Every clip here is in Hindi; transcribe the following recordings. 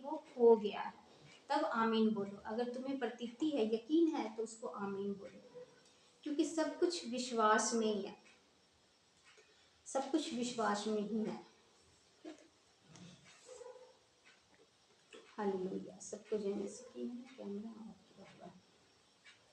वो हो गया है, तब आमीन बोलो। अगर तुम्हें प्रतीति है, यकीन है, तो उसको आमीन बोलो, क्योंकि सब कुछ विश्वास में ही है, सब कुछ विश्वास में ही है। हालेलुया। सबको जय मसीह की। कैमरा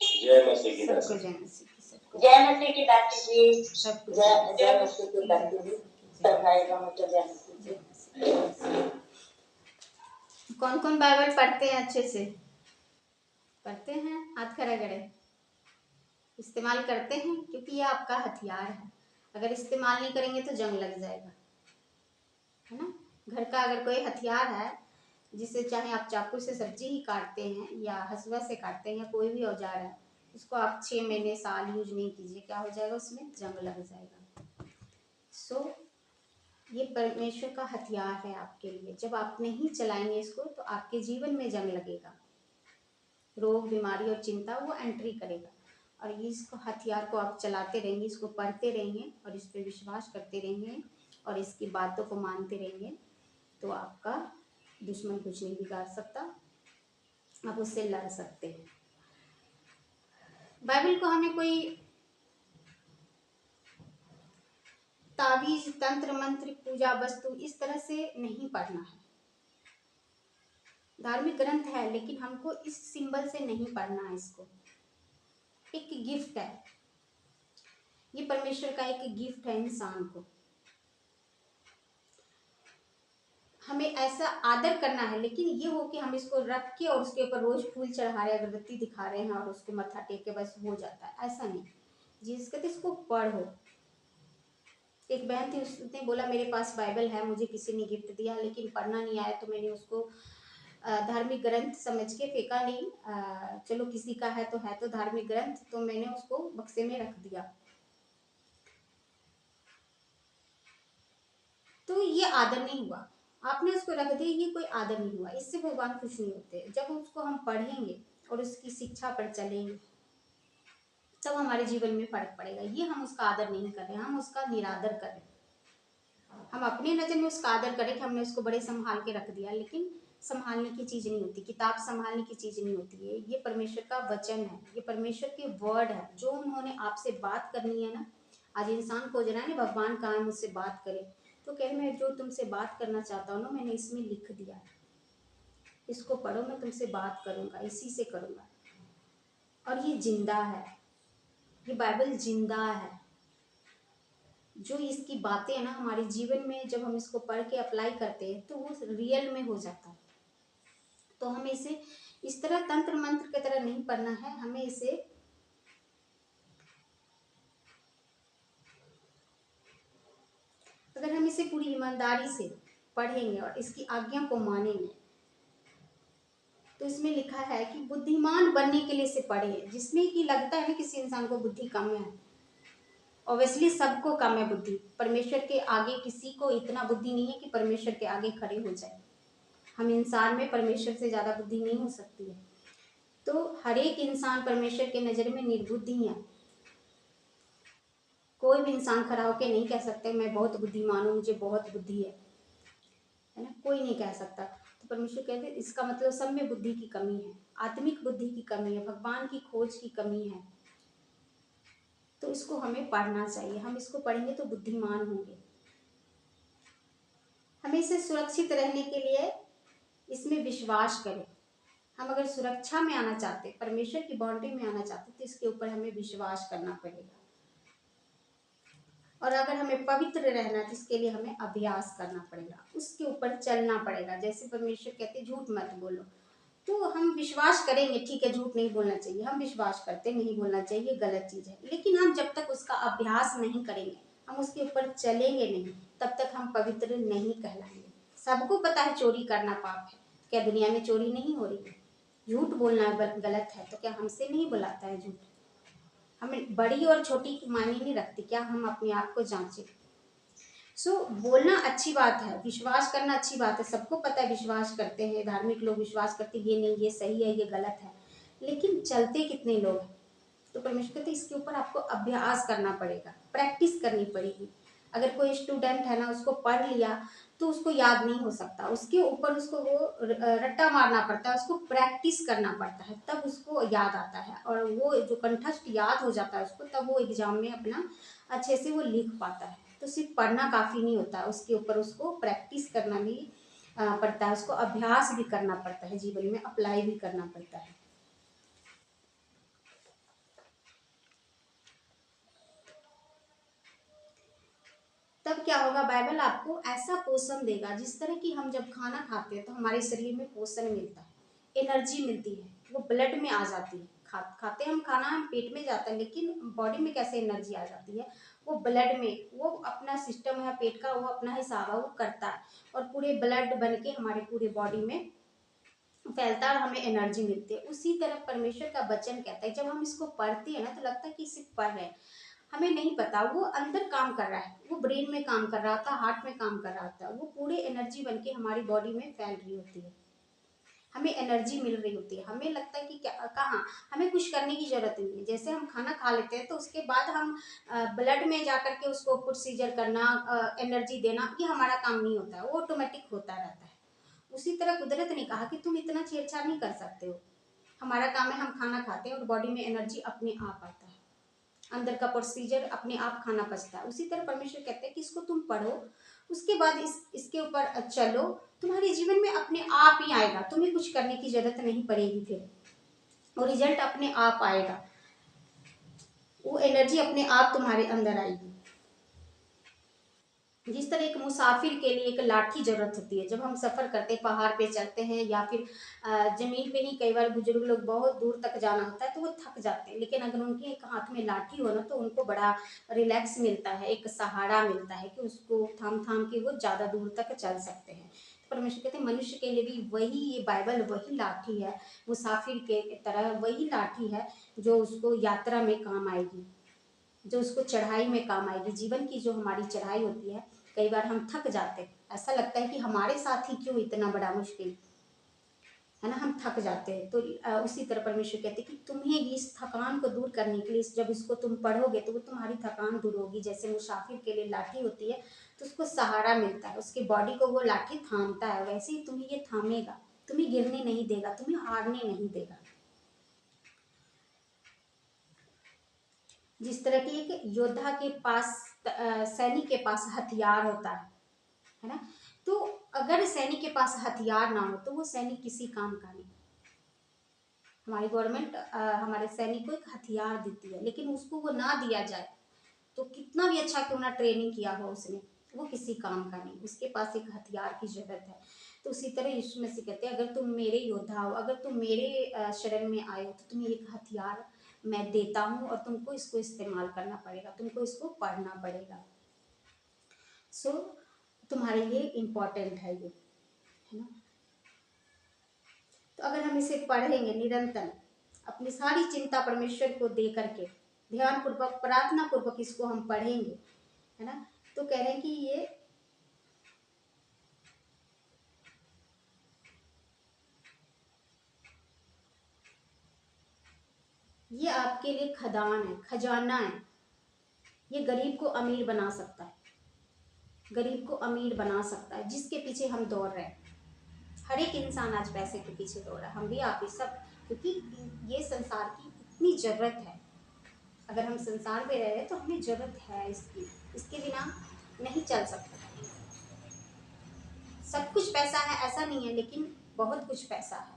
जय मसीह की। सबको जय मसीह की। सबको जय मसीह की दासी जी। सबको जय मसीह की दासी जी। सब भाई बहनों को जय मसीह। कौन कौन बाइबल पढ़ते हैं? अच्छे से पढ़ते हैं? हाथ खड़ा करें। इस्तेमाल करते हैं, क्योंकि ये आपका हथियार है। अगर इस्तेमाल नहीं करेंगे तो जंग लग जाएगा, है ना। घर का अगर कोई हथियार है, जिसे चाहे आप चाकू से सब्जी ही काटते हैं या हसुआ से काटते हैं, या कोई भी औजार है, उसको आप 6 महीने साल यूज नहीं कीजिए, क्या हो जाएगा? उसमें जंग लग जाएगा। सो ये परमेश्वर का हथियार है आपके लिए। जब आप नहीं चलाएंगे इसको, तो आपके जीवन में जंग लगेगा, रोग, बीमारी और चिंता वो एंट्री करेगा। और इसको हथियार को आप चलाते रहेंगे, इसको पढ़ते रहेंगे और इस पर विश्वास करते रहेंगे और इसकी बातों को मानते रहेंगे, तो आपका दुश्मन कुछ नहीं बिगाड़ सकता, आप उससे लड़ सकते हैं। बाइबल को हमें कोई ताबीज, तंत्र मंत्र, पूजा वस्तु इस तरह से नहीं पढ़ना है। धार्मिक ग्रंथ है, लेकिन हमको इस सिंबल से नहीं पढ़ना है। इसको एक गिफ्ट है, ये परमेश्वर का एक गिफ्ट है इंसान को। हमें ऐसा आदर करना है, लेकिन ये हो कि हम इसको रख के और उसके ऊपर रोज फूल चढ़ा रहे, अगरबत्ती दिखा रहे हैं और उसको मत्था टेक के बस हो जाता है, ऐसा नहीं। जिस कहते इसको पढ़ो। एक बहन थी, उसने बोला मेरे पास बाइबल है, मुझे किसी ने गिफ्ट दिया, लेकिन पढ़ना नहीं आया, तो मैंने उसको धार्मिक ग्रंथ समझ के फेंका नहीं। चलो किसी का है तो धार्मिक ग्रंथ, तो मैंने उसको बक्से में रख दिया। तो ये आदर नहीं हुआ, आपने उसको रख दिया, ये कोई आदर नहीं हुआ। इससे भगवान खुश नहीं होते। जब उसको हम पढ़ेंगे और उसकी शिक्षा पर चलेंगे, तब हमारे जीवन में फर्क पड़ेगा। ये हम उसका आदर नहीं कर रहे, हम उसका निरादर कर रहे हैं। हम अपने नजर में उसका आदर करें कि हमने उसको बड़े संभाल के रख दिया, लेकिन संभालने की चीज नहीं होती। किताब संभालने की चीज नहीं होती है। ये परमेश्वर का वचन है, ये परमेश्वर के वर्ड है, जो उन्होंने आपसे बात करनी है ना। आज इंसान खोज रहा है ना, भगवान कहाँ मुझसे बात करे, तो कह मैं जो तुमसे बात करना चाहता हूँ ना, मैंने इसमें लिख दिया है, इसको पढ़ो, मैं तुमसे बात करूंगा, इसी से करूंगा। और ये जिंदा है, ये बाइबल जिंदा है। जो इसकी बातें हैं ना, हमारे जीवन में जब हम इसको पढ़ के अप्लाई करते हैं, तो वो रियल में हो जाता है। तो हमें इसे इस तरह तंत्र मंत्र की तरह नहीं पढ़ना है। हमें इसे अगर हम इसे पूरी ईमानदारी से पढ़ेंगे और इसकी आज्ञा को मानेंगे, तो इसमें लिखा है कि बुद्धिमान बनने के लिए इसे पढ़े। जिसमें कि लगता है ना किसी इंसान को बुद्धि कम है, ऑब्वियसली सबको कम है बुद्धि। परमेश्वर के आगे किसी को इतना बुद्धि नहीं है कि परमेश्वर के आगे खड़े हो जाए। हम इंसान में परमेश्वर से ज्यादा बुद्धि नहीं हो सकती है। तो हर एक इंसान परमेश्वर के नजर में निर्बुद्धि है। कोई भी इंसान खड़ा होकर नहीं कह सकता मैं बहुत बुद्धिमान हूँ, मुझे बहुत बुद्धि है ना, कोई नहीं कह सकता। तो परमेश्वर कहते हैं इसका मतलब सब में बुद्धि की कमी है, आत्मिक बुद्धि की कमी है, भगवान की खोज की कमी है। तो इसको हमें पढ़ना चाहिए। हम इसको पढ़ेंगे तो बुद्धिमान होंगे। हमें इसे सुरक्षित रहने के लिए इसमें विश्वास करें। हम अगर सुरक्षा में आना चाहते, परमेश्वर की बाउंड्री में आना चाहते, तो इसके ऊपर हमें विश्वास करना पड़ेगा। और अगर हमें पवित्र रहना है, तो इसके लिए हमें अभ्यास करना पड़ेगा, उसके ऊपर चलना पड़ेगा। जैसे परमेश्वर कहते झूठ मत बोलो, तो हम विश्वास करेंगे, ठीक है झूठ नहीं बोलना चाहिए, हम विश्वास करते नहीं बोलना चाहिए, गलत चीज है। लेकिन हम जब तक उसका अभ्यास नहीं करेंगे, हम उसके ऊपर चलेंगे नहीं, तब तक हम पवित्र नहीं कहलाएंगे। सबको पता है चोरी करना पाप है, क्या दुनिया में चोरी नहीं हो रही है? झूठ बोलना गलत है, तो क्या हमसे नहीं बुलाता है झूठ? हमें बड़ी और छोटी की मायने नहीं रखती, क्या हम अपने आप को जांचें। बोलना अच्छी बात है, विश्वास करना अच्छी बात है, सबको पता है विश्वास करते हैं, धार्मिक लोग विश्वास करते हैं, ये नहीं ये सही है ये गलत है, लेकिन चलते कितने लोग हैं? तो परमेश्वर कहते इसके ऊपर आपको अभ्यास करना पड़ेगा, प्रैक्टिस करनी पड़ेगी। अगर कोई स्टूडेंट है ना, उसको पढ़ लिया तो उसको याद नहीं हो सकता, उसके ऊपर उसको वो रट्टा मारना पड़ता है, उसको प्रैक्टिस करना पड़ता है, तब उसको याद आता है, और वो जो कंठस्थ याद हो जाता है उसको, तब वो एग्जाम में अपना अच्छे से वो लिख पाता है। तो सिर्फ पढ़ना काफ़ी नहीं होता है, उसके ऊपर उसको प्रैक्टिस करना भी पड़ता है, उसको अभ्यास भी करना पड़ता है, जीवन में अप्लाई भी करना पड़ता है। तब क्या होगा, बाइबल आपको ऐसा पोषण देगा, जिस तरह की हम जब खाना खाते हैं तो हमारे शरीर में पोषण मिलता है, एनर्जी मिलती है, वो ब्लड में आ जाती है। खाते हम खाना, हम पेट में जाता है, लेकिन बॉडी में कैसे एनर्जी आ जाती है, वो ब्लड में, वो अपना सिस्टम है पेट का, वो अपना हिसाब है वो करता है, और पूरे ब्लड बन के हमारे पूरे बॉडी में फैलता है और हमें एनर्जी मिलती है। उसी तरह परमेश्वर का वचन कहता है, जब हम इसको पढ़ते हैं ना तो लगता है कि सिर्फ पढ़ रहे हैं, हमें नहीं पता वो अंदर काम कर रहा है, वो ब्रेन में काम कर रहा था, हार्ट में काम कर रहा था, वो पूरे एनर्जी बन के हमारी बॉडी में फैल रही होती है, हमें एनर्जी मिल रही होती है। हमें लगता है कि क्या, कहाँ, हमें कुछ करने की जरूरत नहीं है। जैसे हम खाना खा लेते हैं तो उसके बाद हम ब्लड में जा करके उसको प्रोसीजर करना, एनर्जी देना, ये हमारा काम नहीं होता है, वो ऑटोमेटिक होता रहता है। उसी तरह कुदरत ने कहा कि तुम इतना छेड़छाड़ नहीं कर सकते हो, हमारा काम है, हम खाना खाते हैं और बॉडी में एनर्जी अपने आप आता है, अंदर का प्रोसीजर अपने आप खाना पचता है। उसी तरह परमेश्वर कहते हैं कि इसको तुम पढ़ो, उसके बाद इसके ऊपर चलो, तुम्हारे जीवन में अपने आप ही आएगा, तुम्हें कुछ करने की जरूरत नहीं पड़ेगी, फिर वो रिजल्ट अपने आप आएगा, वो एनर्जी अपने आप तुम्हारे अंदर आएगी। जिस तरह एक मुसाफिर के लिए एक लाठी जरूरत होती है, जब हम सफर करते हैं, पहाड़ पे चढ़ते हैं या फिर जमीन पे ही, कई बार बुजुर्ग लोग बहुत दूर तक जाना होता है तो वो थक जाते हैं, लेकिन अगर उनके एक हाथ में लाठी हो ना तो उनको बड़ा रिलैक्स मिलता है, एक सहारा मिलता है कि उसको थाम थाम के वो ज्यादा दूर तक चल सकते हैं। तो परमेश्वर कहते हैं मनुष्य के लिए भी वही, ये बाइबल वही लाठी है, मुसाफिर के तरह वही लाठी है जो उसको यात्रा में काम आएगी, जो उसको चढ़ाई में काम आएगी। जीवन की जो हमारी चढ़ाई होती है, कई बार हम थक जाते हैं, ऐसा लगता है कि हमारे साथ ही क्यों इतना बड़ा मुश्किल, है ना, हम थक जाते हैं। तो उसी तरह परमेश्वर कहते हैं कि तुम्हें इस थकान को दूर करने के लिए, जब इसको तुम पढ़ोगे तो वो तुम्हारी थकान दूर होगी। जैसे मुसाफिर के लिए लाठी होती है तो उसको सहारा मिलता है, उसकी बॉडी को वो लाठी थामता है, वैसे ही तुम्हें ये थामेगा, तुम्हें गिरने नहीं देगा, तुम्हें हारने नहीं देगा। जिस तरह की एक योद्धा के पास, सैनिक के पास हथियार होता है ना, तो अगर सैनिक के पास हथियार ना हो तो वो सैनिक किसी काम का नहीं। हमारी गवर्नमेंट हमारे सैनिक को एक हथियार देती है, लेकिन उसको वो ना दिया जाए तो कितना भी अच्छा क्यों ना ट्रेनिंग किया हो उसने, वो किसी काम का नहीं, उसके पास एक हथियार की जरूरत है। तो उसी तरह यीशु मसीह कहते हैं, अगर तुम मेरे योद्धा हो, अगर तुम मेरे शरण में आए हो तो तुम्हें एक हथियार मैं देता हूँ और तुमको इसको इस्तेमाल करना पड़ेगा, तुमको इसको पढ़ना पड़ेगा। सो तुम्हारे लिए इम्पोर्टेंट है ये, है ना। तो अगर हम इसे पढ़ेंगे निरंतर, अपनी सारी चिंता परमेश्वर को दे करके, ध्यान पूर्वक, प्रार्थना पूर्वक इसको हम पढ़ेंगे, है ना, तो कह रहे हैं कि ये आपके लिए खदान है, खजाना है। ये गरीब को अमीर बना सकता है, गरीब को अमीर बना सकता है, जिसके पीछे हम दौड़ रहे हैं। हर एक इंसान आज पैसे के पीछे दौड़ रहा है, हम भी, आप भी, सब, क्योंकि ये संसार की इतनी जरूरत है। अगर हम संसार में रह रहे हैं तो हमें जरूरत है इसकी, इसके बिना नहीं चल सकता। सब कुछ पैसा है ऐसा नहीं है, लेकिन बहुत कुछ पैसा है,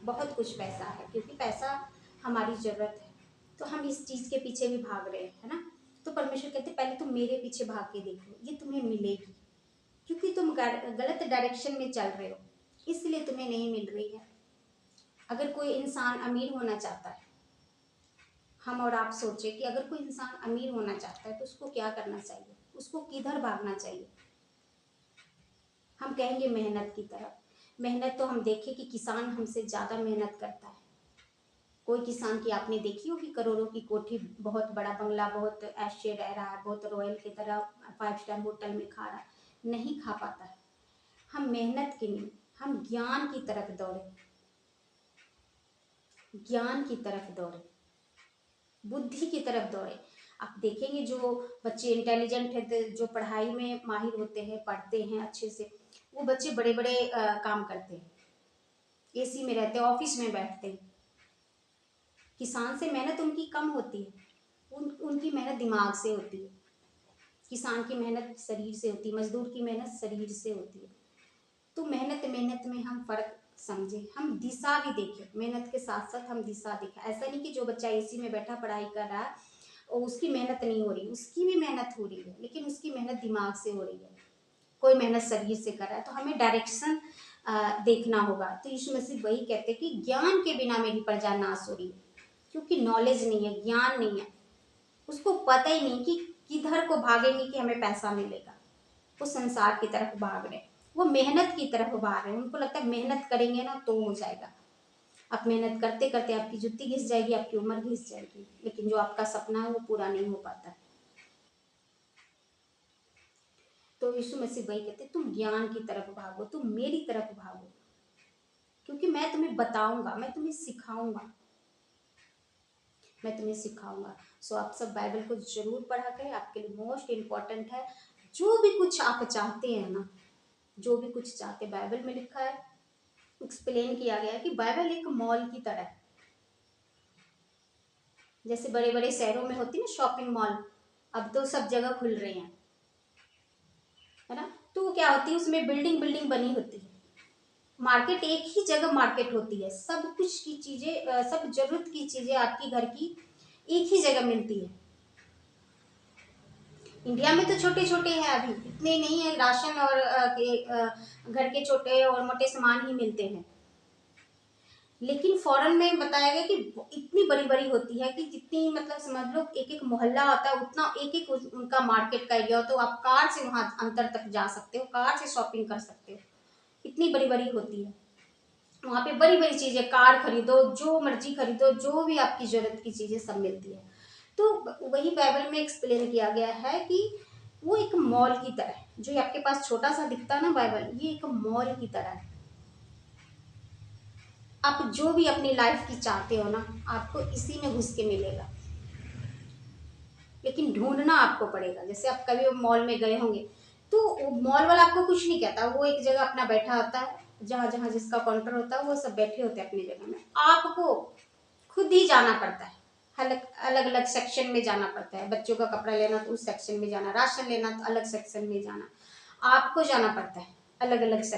बहुत कुछ पैसा है, क्योंकि पैसा हमारी जरूरत है। तो हम इस चीज के पीछे भी भाग रहे हैं, है ना। तो परमेश्वर कहते पहले तुम मेरे पीछे भाग के देखो, ये तुम्हें मिलेगी, क्योंकि तुम गलत डायरेक्शन में चल रहे हो, इसलिए तुम्हें नहीं मिल रही है। अगर कोई इंसान अमीर होना चाहता है, हम और आप सोचे कि अगर कोई इंसान अमीर होना चाहता है तो उसको क्या करना चाहिए, उसको किधर भागना चाहिए। हम कहेंगे मेहनत की तरफ। मेहनत तो हम देखें कि किसान हमसे ज़्यादा मेहनत करता है। कोई किसान की आपने देखी होगी करोड़ों की कोठी, बहुत बड़ा बंगला, बहुत ऐश से रह रहा है, बहुत रॉयल की तरह 5 स्टार होटल में खा रहा है, नहीं खा पाता है। हम मेहनत की नहीं, हम ज्ञान की तरफ दौड़े, ज्ञान की तरफ दौड़े, बुद्धि की तरफ दौड़े। आप देखेंगे जो बच्चे इंटेलिजेंट है, जो पढ़ाई में माहिर होते हैं, पढ़ते हैं अच्छे से, वो बच्चे बड़े बड़े काम करते हैं, एसी में रहते हैं, ऑफिस में बैठते हैं। किसान से मेहनत उनकी कम होती है, उनकी मेहनत दिमाग से होती है। किसान की मेहनत शरीर से होती है, मजदूर की मेहनत शरीर से होती है। तो मेहनत मेहनत में हम फर्क समझे, हम दिशा भी देखें, मेहनत के साथ साथ हम दिशा देखें। ऐसा नहीं कि जो बच्चा एसी में बैठा पढ़ाई कर रहा है और उसकी मेहनत नहीं हो रही, उसकी भी मेहनत हो रही है, लेकिन उसकी मेहनत दिमाग से हो रही है, कोई मेहनत शरीर से कर रहा है। तो हमें डायरेक्शन देखना होगा। तो यीशु मसीह वही कहते हैं कि ज्ञान के बिना मेरी प्रजा नाश हो रही है, क्योंकि नॉलेज नहीं है, ज्ञान नहीं है, उसको पता ही नहीं कि किधर को भागेंगे कि हमें पैसा मिलेगा। वो संसार की तरफ भाग रहे, वो मेहनत की तरफ भाग रहे हैं। उनको लगता है मेहनत करेंगे ना तो हो जाएगा। आप मेहनत करते करते आपकी जुत्ती घिस जाएगी, आपकी उम्र घिस जाएगी, लेकिन जो आपका सपना है वो पूरा नहीं हो पाता। तो यीशु मसीह वही कहते, तुम ज्ञान की तरफ भागो, तुम मेरी तरफ भागो, क्योंकि मैं तुम्हें बताऊंगा, मैं तुम्हें सिखाऊंगा, मैं तुम्हें सिखाऊंगा। सो आप सब बाइबल को जरूर पढ़ा करें, आपके लिए मोस्ट इम्पॉर्टेंट है। जो भी कुछ आप चाहते हैं ना, जो भी कुछ चाहते, बाइबल में लिखा है, एक्सप्लेन किया गया है कि बाइबल एक मॉल की तरह है। जैसे बड़े बड़े शहरों में होती है ना शॉपिंग मॉल, अब तो सब जगह खुल रहे हैं, है ना। तो वो क्या होती है, उसमें बिल्डिंग बिल्डिंग बनी होती है। मार्केट एक ही जगह मार्केट होती है, सब कुछ की चीजें, सब जरूरत की चीजें आपकी घर की एक ही जगह मिलती है। इंडिया में तो छोटे छोटे हैं, अभी इतने नहीं है, राशन और घर के छोटे और मोटे सामान ही मिलते हैं। लेकिन फॉरेन में बताया गया कि इतनी बड़ी बड़ी होती है कि जितनी, मतलब समझ लो एक एक मोहल्ला आता है, उतना एक एक उनका मार्केट का एरिया हो। तो आप कार से वहां अंतर तक जा सकते हो, कार से शॉपिंग कर सकते हो, इतनी बड़ी बड़ी होती है। वहां पे बड़ी बड़ी चीजें, कार खरीदो, जो मर्जी खरीदो, जो भी आपकी जरूरत की चीजें सब मिलती है। तो वही बाइबल में एक्सप्लेन किया गया है कि वो एक मॉल की तरह है। जो आपके पास छोटा सा दिखता है ना बाइबल, ये एक मॉल की तरह है। आप जो भी अपनी लाइफ की चाहते हो ना, आपको इसी में घुस के मिलेगा, लेकिन ढूंढना आपको पड़ेगा। जैसे आप कभी मॉल में गए होंगे, तो मॉल वाला आपको कुछ नहीं कहता, वो एक जगह अपना बैठा होता है, जहां जहां जिसका काउंटर होता है वो सब बैठे होते हैं अपनी जगह में। आपको खुद ही जाना पड़ता है, अलग अलग अलग सेक्शन में जाना पड़ता है। बच्चों का कपड़ा लेना तो उस सेक्शन में जाना, राशन लेना तो अलग सेक्शन में जाना, आपको जाना पड़ता है अलग अलग सेक्शन।